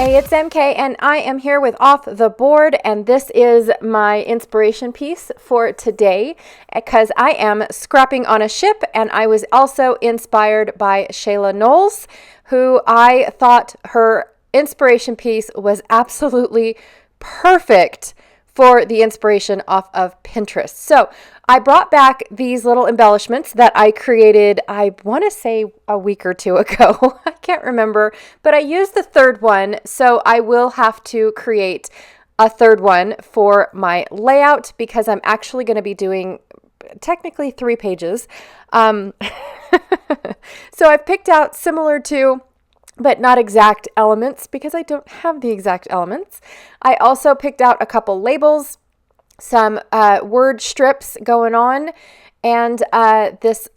Hey, it's MK, and I am here with Off the Board, and this is my inspiration piece for today because I am scrapping on a ship, and I was also inspired by Shayla Knowles, who I thought her inspiration piece was absolutely perfect for the inspiration off of Pinterest. So I brought back these little embellishments that I created, I want to say a week or two ago. I can't remember, but I used the third one, so I will have to create a third one for my layout because I'm actually going to be doing technically 3 pages. So I've picked out similar to but not exact elements because I don't have the exact elements. I also picked out a couple labels, some word strips going on, and this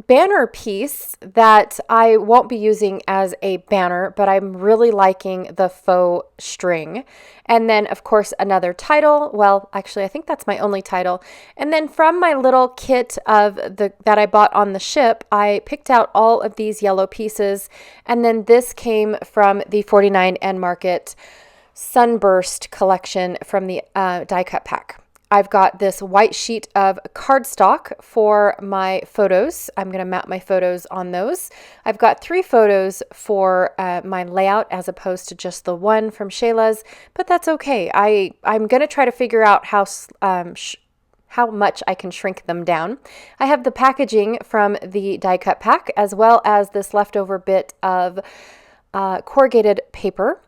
banner piece that I won't be using as a banner, but I'm really liking the faux string. And then, of course, another title. Well, actually, I think that's my only title. And then from my little kit of that I bought on the ship, I picked out all of these yellow pieces. And then this came from the 49 and Market Sunburst collection from the die cut pack. I've got this white sheet of cardstock for my photos. I'm going to mount my photos on those. I've got 3 photos for my layout as opposed to just the one from Shayla's, but that's okay. I'm going to try to figure out how much I can shrink them down. I have the packaging from the die cut pack as well as this leftover bit of corrugated paper.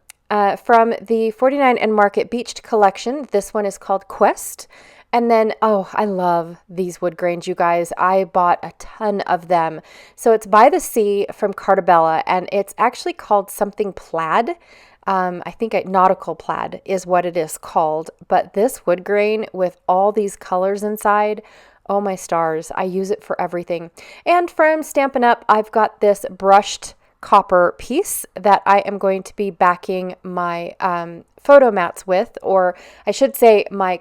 From the 49 and Market Beached collection. This one is called Quest. And then, oh, I love these wood grains, you guys. I bought a ton of them. So it's By the Sea from Cartabella, and it's actually called something plaid. I think nautical plaid is what it is called. But this wood grain with all these colors inside, oh my stars, I use it for everything. And from Stampin' Up, I've got this brushed copper piece that I am going to be backing my photo mats with, or I should say my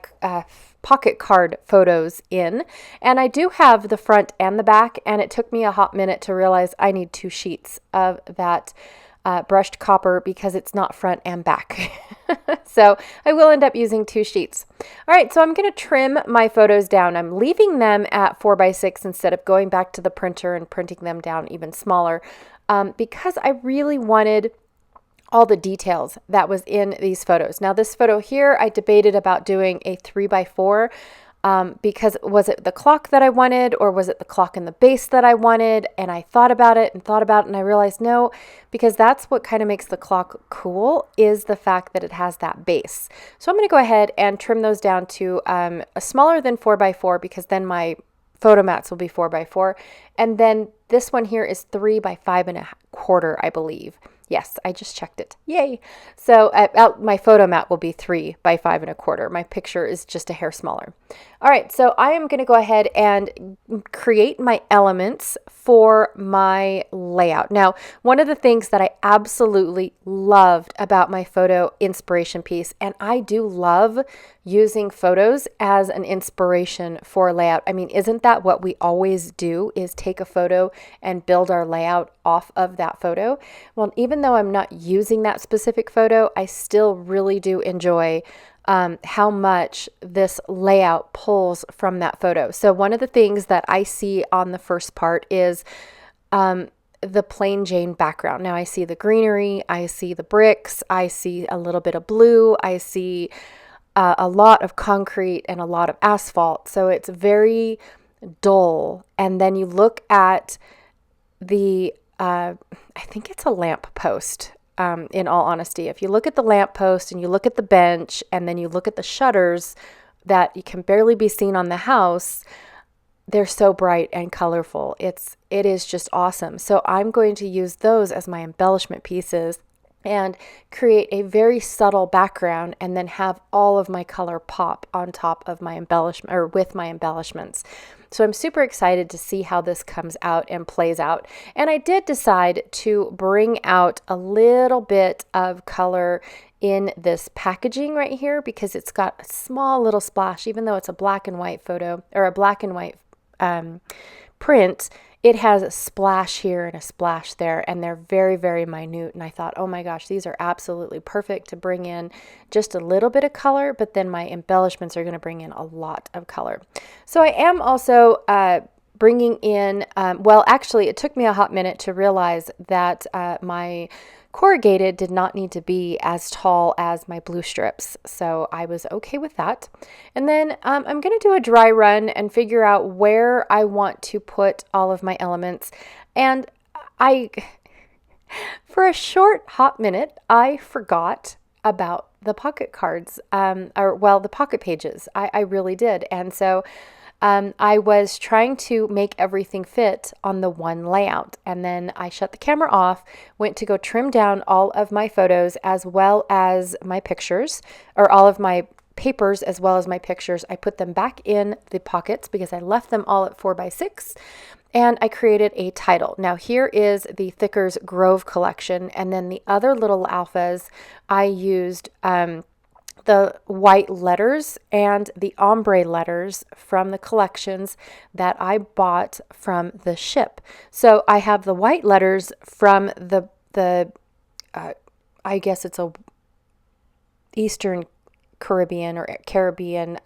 pocket card photos in. And I do have the front and the back, and it took me a hot minute to realize I need 2 sheets of that brushed copper because it's not front and back. So I will end up using 2 sheets. All right, so I'm going to trim my photos down. I'm leaving them at 4x6 instead of going back to the printer and printing them down even smaller. Because I really wanted all the details that was in these photos. Now this photo here, I debated about doing a 3x4 because was it the clock that I wanted or was it the clock in the base that I wanted? And I thought about it and I realized no, because that's what kind of makes the clock cool is the fact that it has that base. So I'm going to go ahead and trim those down to a smaller than 4x4 because then my photo mats will be 4x4. And then this one here is 3x5.25, I believe. Yes, I just checked it. Yay. So my photo mat will be 3x5.25. My picture is just a hair smaller. All right, so I am going to go ahead and create my elements for my layout. Now, one of the things that I absolutely loved about my photo inspiration piece, and I do love using photos as an inspiration for layout. I mean, isn't that what we always do, is take a photo and build our layout off of that photo? Well, even though I'm not using that specific photo, I still really do enjoy how much this layout pulls from that photo. So one of the things that I see on the first part is the plain Jane background. Now I see the greenery, I see the bricks, I see a little bit of blue, I see a lot of concrete and a lot of asphalt. So it's very dull. And then you look at the, I think it's a lamp post. In all honesty, if you look at the lamppost and you look at the bench and then you look at the shutters that you can barely be seen on the house, they're so bright and colorful. It is just awesome. So I'm going to use those as my embellishment pieces and create a very subtle background and then have all of my color pop on top of my embellishment or with my embellishments. So I'm super excited to see how this comes out and plays out. And I did decide to bring out a little bit of color in this packaging right here because it's got a small little splash, even though it's a black and white photo or a black and white print. it has a splash here and a splash there, and they're very, very minute. And I thought, oh my gosh, these are absolutely perfect to bring in just a little bit of color, but then my embellishments are going to bring in a lot of color. So I am also bringing in, well, actually, it took me a hot minute to realize that my corrugated did not need to be as tall as my blue strips, so I was okay with that. And then I'm going to do a dry run and figure out where I want to put all of my elements. And for a short hot minute, I forgot about the pocket cards, the pocket pages. I really did. And so I was trying to make everything fit on the one layout, and then I shut the camera off, went to go trim down all of my photos as well as my pictures, or all of my papers as well as my pictures. I put them back in the pockets because I left them all at 4x6, and I created a title. Now here is the Thickers Grove collection, and then the other little alphas I used the white letters and the ombre letters from the collections that I bought from the ship. So I have the white letters from the I guess it's a Eastern Caribbean or Caribbean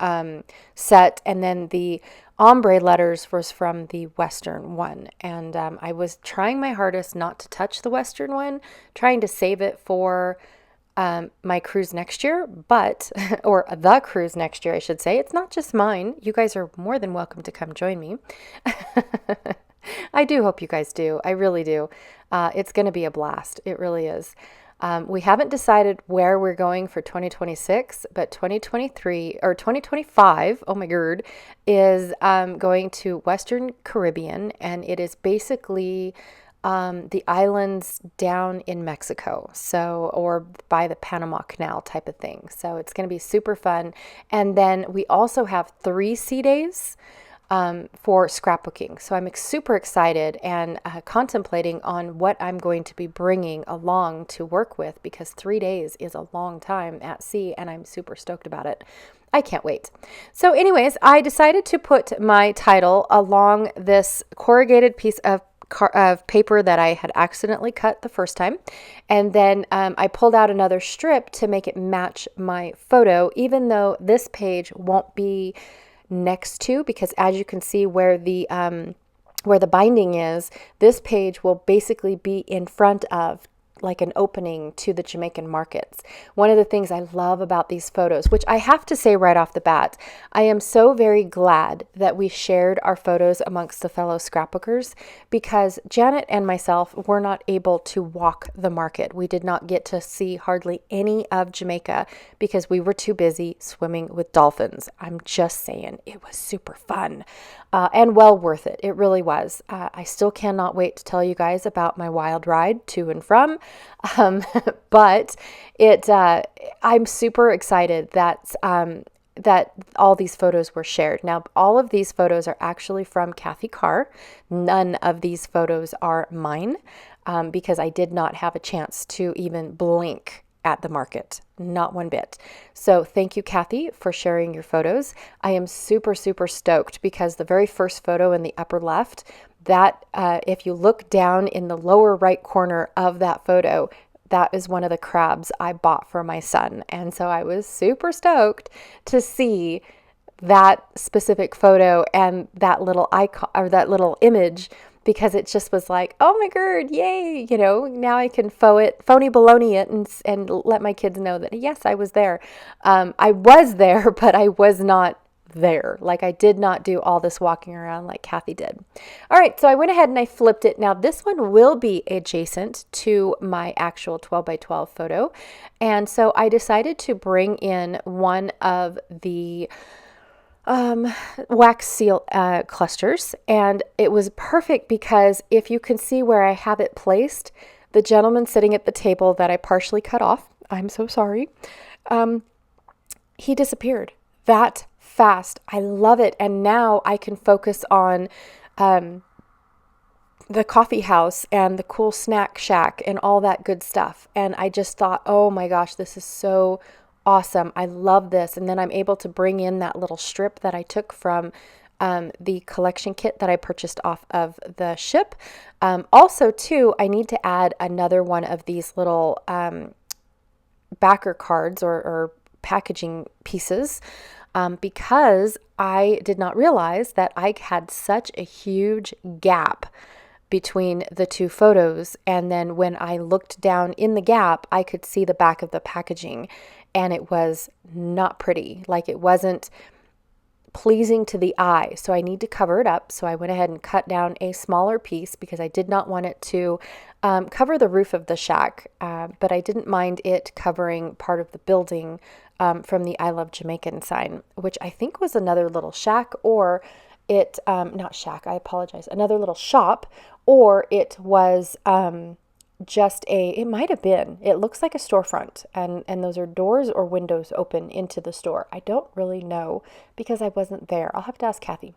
set, and then the ombre letters was from the Western one. And I was trying my hardest not to touch the Western one, trying to save it for my cruise next year, or the cruise next year, I should say. It's not just mine. You guys are more than welcome to come join me. I do hope you guys do. I really do. It's going to be a blast. It really is. We haven't decided where we're going for 2026, but 2023 or 2025, oh my God, is going to Western Caribbean, and it is basically the islands down in Mexico, or by the Panama Canal type of thing. So it's going to be super fun. And then we also have 3 sea days for scrapbooking. So I'm super excited and contemplating on what I'm going to be bringing along to work with, because 3 days is a long time at sea, and I'm super stoked about it. I can't wait. So anyways, I decided to put my title along this corrugated piece of paper that I had accidentally cut the first time. And then I pulled out another strip to make it match my photo, even though this page won't be next to, because as you can see where the binding is, this page will basically be in front of, like an opening to the Jamaican markets. One of the things I love about these photos, which I have to say right off the bat, I am so very glad that we shared our photos amongst the fellow scrapbookers, because Janet and myself were not able to walk the market. We did not get to see hardly any of Jamaica because we were too busy swimming with dolphins. I'm just saying, it was super fun. And well worth it. It really was. I still cannot wait to tell you guys about my wild ride to and from. But I'm super excited that all these photos were shared. Now, all of these photos are actually from Kathy Carr. None of these photos are mine, because I did not have a chance to even blink at the market, not one bit. So thank you, Kathy, for sharing your photos. I am super, super stoked, because the very first photo in the upper left, that if you look down in the lower right corner of that photo, that is one of the crabs I bought for my son. And so I was super stoked to see that specific photo and that little icon, or that little image, because it just was like, oh my God, yay, now I can phony baloney it and let my kids know that, yes, I was there. I was there, but I was not there. Like, I did not do all this walking around like Kathy did. All right, so I went ahead and I flipped it. Now, this one will be adjacent to my actual 12x12 photo. And so I decided to bring in one of the wax seal clusters, and it was perfect because if you can see where I have it placed, the gentleman sitting at the table that I partially cut off, I'm so sorry, he disappeared that fast. I love it. And now I can focus on the coffee house and the cool snack shack and all that good stuff. And I just thought, oh my gosh, this is so awesome. I love this. And then I'm able to bring in that little strip that I took from the collection kit that I purchased off of the ship. Also, too, I need to add another one of these little backer cards or packaging pieces because I did not realize that I had such a huge gap between the two photos. And then when I looked down in the gap, I could see the back of the packaging, and it was not pretty. Like, it wasn't pleasing to the eye. So I need to cover it up. So I went ahead and cut down a smaller piece because I did not want it to cover the roof of the shack, but I didn't mind it covering part of the building from the I Love Jamaican sign, which I think was another little shack, or it, not shack, I apologize, another little shop, or it was it might have been, it looks like a storefront, and those are doors or windows open into the store. I don't really know because I wasn't there. I'll have to ask Kathy.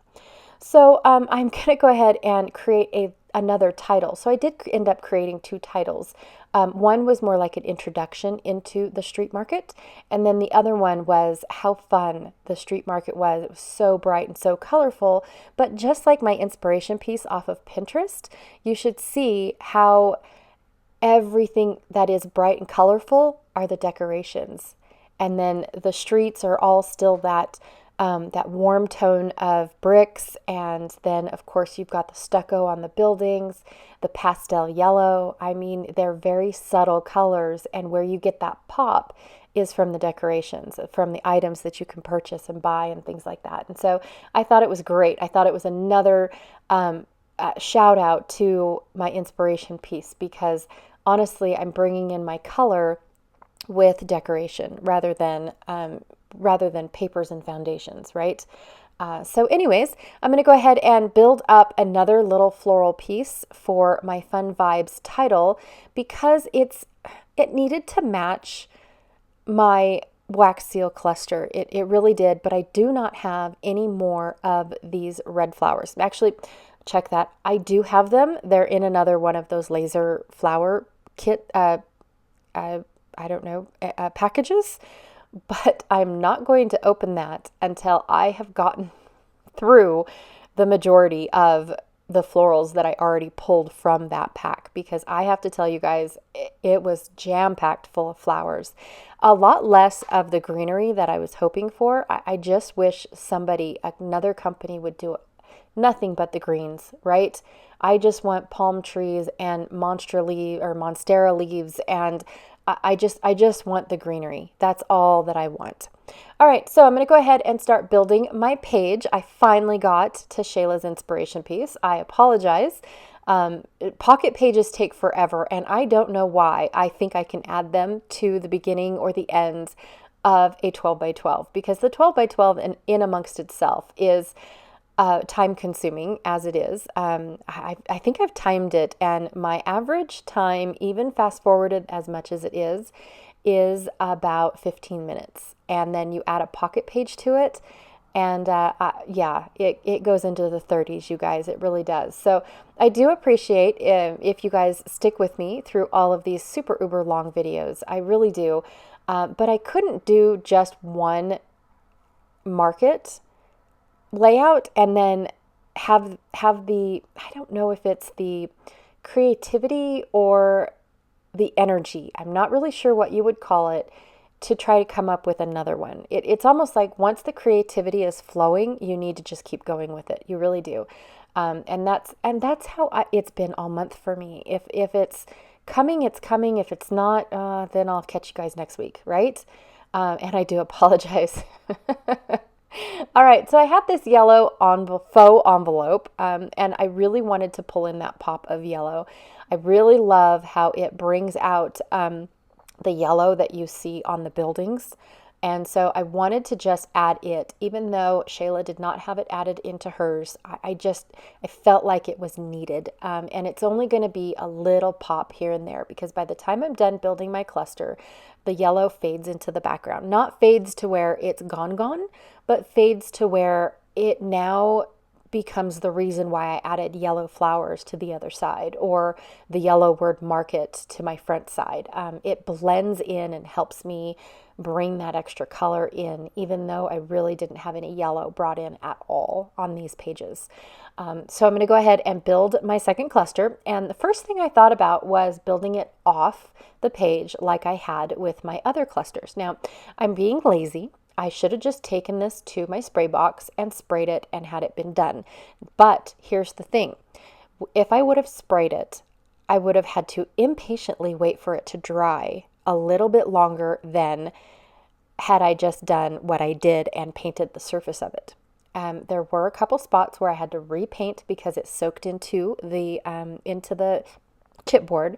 So I'm going to go ahead and create another title. So I did end up creating two titles. One was more like an introduction into the street market, and then the other one was how fun the street market was. It was so bright and so colorful, but just like my inspiration piece off of Pinterest, you should see how everything that is bright and colorful are the decorations. And then the streets are all still that warm tone of bricks. And then, of course, you've got the stucco on the buildings, the pastel yellow. I mean, they're very subtle colors. And where you get that pop is from the decorations, from the items that you can purchase and buy and things like that. And so I thought it was great. I thought it was another shout out to my inspiration piece because honestly, I'm bringing in my color with decoration rather than papers and foundations, right? So anyways, I'm going to go ahead and build up another little floral piece for my Fun Vibes title because it needed to match my wax seal cluster. It really did, but I do not have any more of these red flowers. Actually, check that. I do have them. They're in another one of those laser flower kit, packages, but I'm not going to open that until I have gotten through the majority of the florals that I already pulled from that pack, because I have to tell you guys, it was jam-packed full of flowers. A lot less of the greenery that I was hoping for. I just wish another company would do nothing but the greens, right? I just want palm trees and monstera leaves, and I just want the greenery. That's all that I want. All right, so I'm going to go ahead and start building my page. I finally got to Shayla's inspiration piece. I apologize. Pocket pages take forever, and I don't know why. I think I can add them to the beginning or the end of a 12 by 12, because the 12 by 12 in amongst itself is time consuming as it is. I think I've timed it, and my average time, even fast forwarded as much as it is about 15 minutes. And then you add a pocket page to it, and it goes into the 30s, you guys. It really does. So I do appreciate if you guys stick with me through all of these super uber long videos. I really do. But I couldn't do just one market layout and then have the, I don't know if it's the creativity or the energy, I'm not really sure what you would call it, to try to come up with another one. It's almost like once the creativity is flowing, you need to just keep going with it. You really do. And that's how it's been all month for me. If it's coming, it's coming. If it's not, then I'll catch you guys next week, right? And I do apologize. All right, so I have this yellow faux envelope, and I really wanted to pull in that pop of yellow. I really love how it brings out the yellow that you see on the buildings. And so I wanted to just add it, even though Shayla did not have it added into hers. I felt like it was needed. And it's only going to be a little pop here and there, because by the time I'm done building my cluster, the yellow fades into the background. Not fades to where it's gone, but fades to where it now becomes the reason why I added yellow flowers to the other side, or the yellow word market to my front side. It blends in and helps me bring that extra color in, even though I really didn't have any yellow brought in at all on these pages. So I'm going to go ahead and build my second cluster. And the first thing I thought about was building it off the page like I had with my other clusters. Now, I'm being lazy. I should have just taken this to my spray box and sprayed it and had it been done. But here's the thing. If I would have sprayed it, I would have had to impatiently wait for it to dry a little bit longer than had I just done what I did and painted the surface of it. There were a couple spots where I had to repaint because it soaked into the chipboard,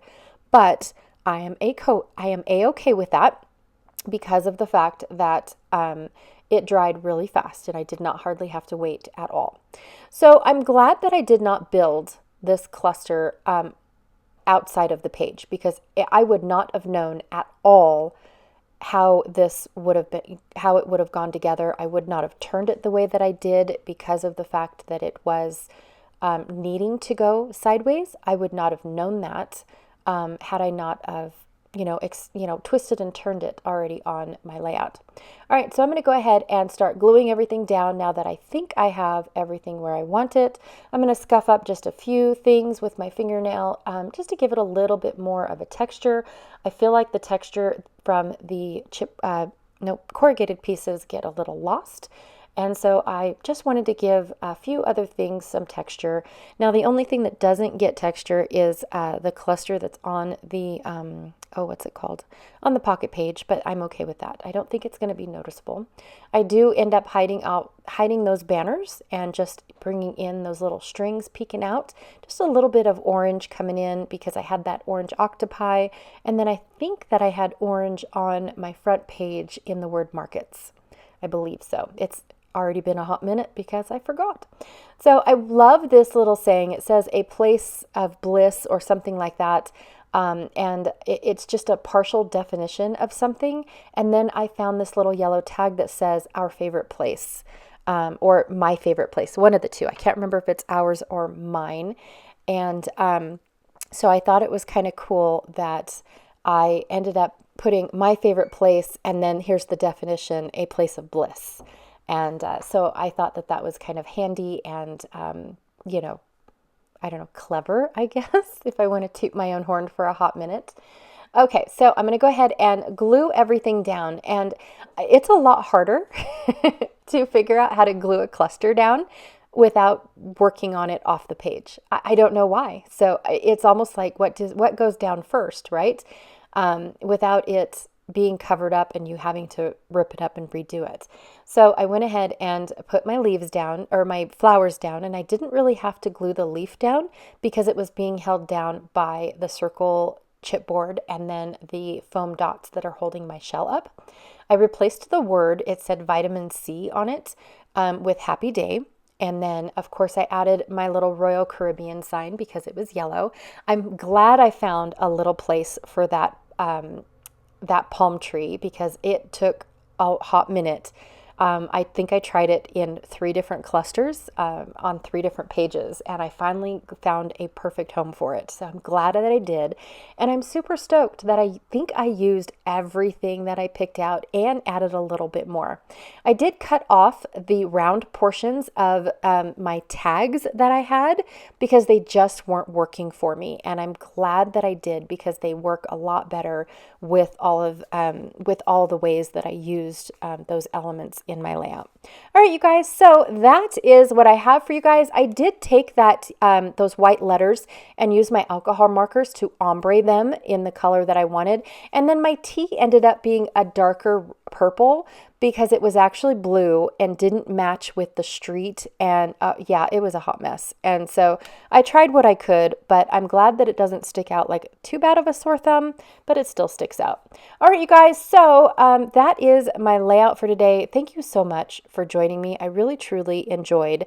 but I am a-okay with that because of the fact that it dried really fast and I did not hardly have to wait at all. So I'm glad that I did not build this cluster outside of the page, because I would not have known at all how it would have gone together. I would not have turned it the way that I did because of the fact that it was needing to go sideways. I would not have known that had I not have twisted and turned it already on my layout. All right, so I'm going to go ahead and start gluing everything down now that I think I have everything where I want it. I'm going to scuff up just a few things with my fingernail just to give it a little bit more of a texture. I feel like the texture from the corrugated pieces get a little lost. And so I just wanted to give a few other things some texture. Now, the only thing that doesn't get texture is the cluster that's on the, what's it called? On the pocket page, but I'm okay with that. I don't think it's going to be noticeable. I do end up hiding those banners and just bringing in those little strings peeking out. Just a little bit of orange coming in because I had that orange octopi. And then I think that I had orange on my front page in the word markets. I believe so. It's already been a hot minute because I forgot. So I love this little saying. It says a place of bliss or something like that. And it's just a partial definition of something. And then I found this little yellow tag that says our favorite place, or my favorite place, one of the two. I can't remember if it's ours or mine. And so I thought it was kind of cool that I ended up putting my favorite place, and then here's the definition, a place of bliss. And so I thought that was kind of handy and, I don't know, clever, I guess, if I want to toot my own horn for a hot minute. Okay, so I'm going to go ahead and glue everything down. And it's a lot harder to figure out how to glue a cluster down without working on it off the page. I don't know why. So it's almost like what goes down first, right? Without it being covered up and you having to rip it up and redo it. So I went ahead and put my leaves down, or my flowers down, and I didn't really have to glue the leaf down because it was being held down by the circle chipboard and then the foam dots that are holding my shell up. I replaced the word, it said vitamin C on it, with happy day. And then, of course, I added my little Royal Caribbean sign because it was yellow. I'm glad I found a little place for that palm tree because it took a hot minute. I think I tried it in 3 different clusters on 3 different pages, and I finally found a perfect home for it. So I'm glad that I did, and I'm super stoked that I think I used everything that I picked out and added a little bit more. I did cut off the round portions of my tags that I had because they just weren't working for me, and I'm glad that I did because they work a lot better with all the ways that I used those elements in my layout. All right, you guys, so that is what I have for you guys. I did take those white letters and use my alcohol markers to ombre them in the color that I wanted. And then my tea ended up being a darker purple because it was actually blue and didn't match with the street. And yeah, it was a hot mess. And so I tried what I could, but I'm glad that it doesn't stick out like too bad of a sore thumb, but it still sticks out. All right, you guys, so that is my layout for today. Thank you so much for joining me. I really, truly enjoyed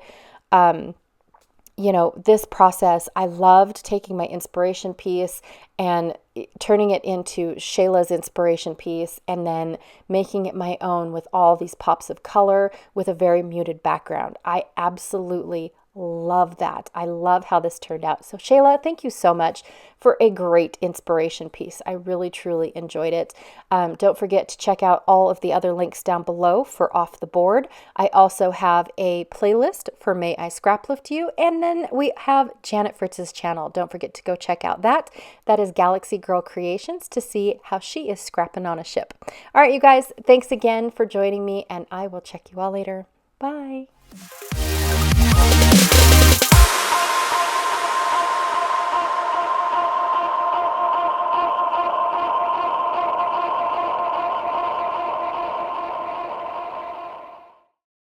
this process. I loved taking my inspiration piece and turning it into Shayla's inspiration piece and then making it my own with all these pops of color with a very muted background. I absolutely love that. I love how this turned out. So Shayla, thank you so much for a great inspiration piece. I really, truly enjoyed it. Don't forget to check out all of the other links down below for Off the Board. I also have a playlist for May I Scraplift You, and then we have Janet Fritz's channel. Don't forget to go check out that. That is Galaxy Girl Creations, to see how she is scrapping on a ship. All right, you guys, thanks again for joining me, and I will check you all later. Bye.